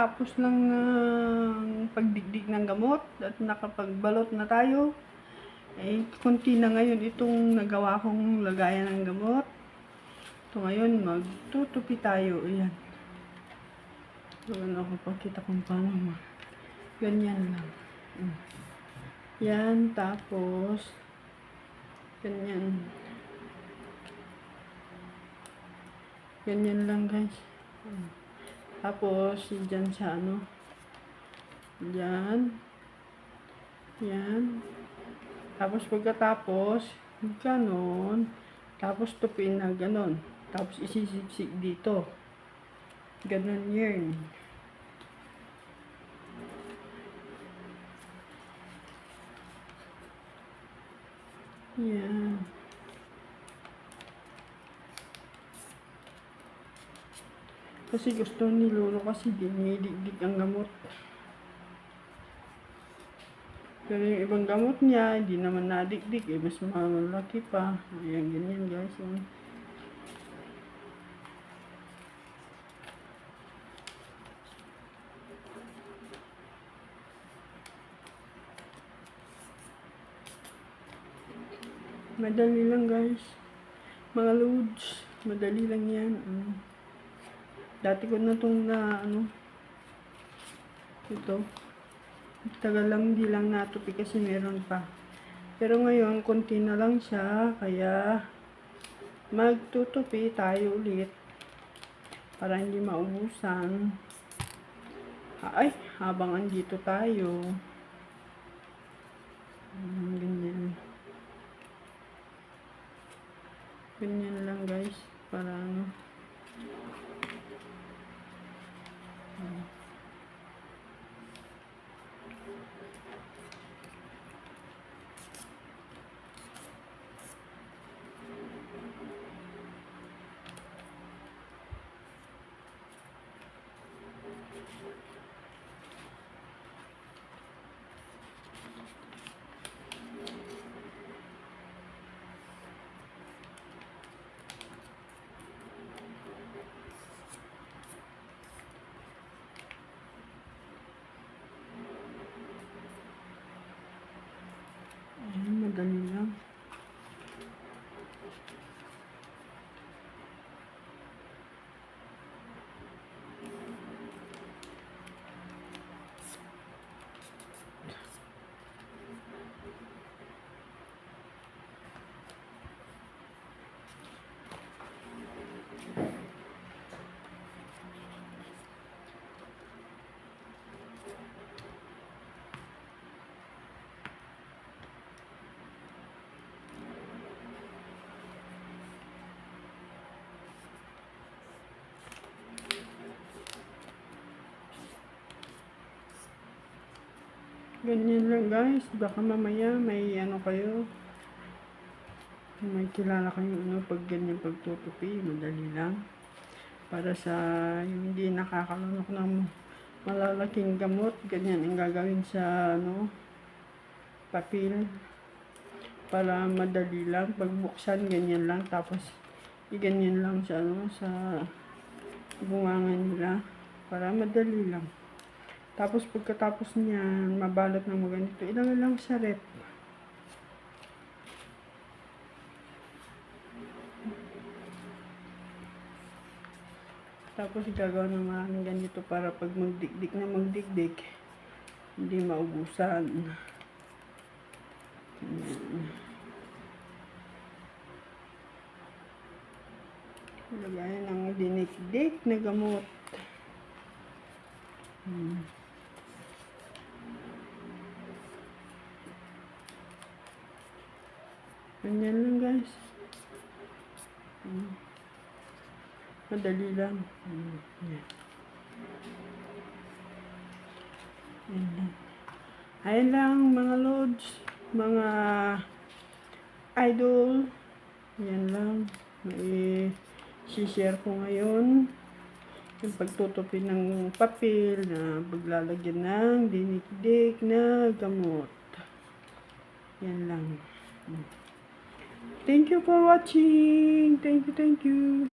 kakatapos ng pagdigdig ng gamot at nakapagbalot na tayo. Konti na ngayon itong nagawa kong lagayan ng gamot. Ito ngayon, magtutupi tayo. Ayan. Ako pakita kung paano. Ganyan lang. Yan, tapos ganyan. Ganyan lang, guys. Tapos, dyan sa yan. Yan. Tapos, pagkatapos, ganon. Tapos, tupiin na ganon. Tapos, isisiksik dito. Ganon yun. Yan. Kasi gusto ni Lolo kasi dinidigdig ang gamot. Pero yung ibang gamot niya, hindi naman nadigdig. Mas malaki pa. Ayan, ganyan guys. Madali lang guys. Mga loads. Madali lang yan. Dati ko na itong ito. Tagal lang, hindi lang natupi kasi meron pa. Pero ngayon, konti na lang siya. Kaya, magtutupi tayo ulit. Para hindi maubusan. Ay, habang andito tayo. Ganyan. Ganyan lang guys. Para madali lang. Ganyan lang guys. Baka mamaya may kayo. May kilala kayong pag ganyan pagtutupi. Madali lang. Para sa yung hindi nakakalunok ng malalaking gamot. Ganyan ang gagawin sa papel. Para madali lang. Pagbuksan ganyan lang. Tapos iganyan lang sa sa bungangan nila. Para madali lang. Tapos pagkatapos niyan, mabalot ng ganito, ilagay lang sa rep. Tapos gagawa ng maraming ganito para pag magdigdig, hindi maubusan. Ilagay ng dinikdik na gamot. Ganyan lang guys. Madali lang. Ayan lang mga lods, mga idol. Yan lang. I-share ko ngayon yung pagtutupi ng papel na paglalagyan ng dinikdik na gamot. Yan lang. Thank you for watching. Thank you.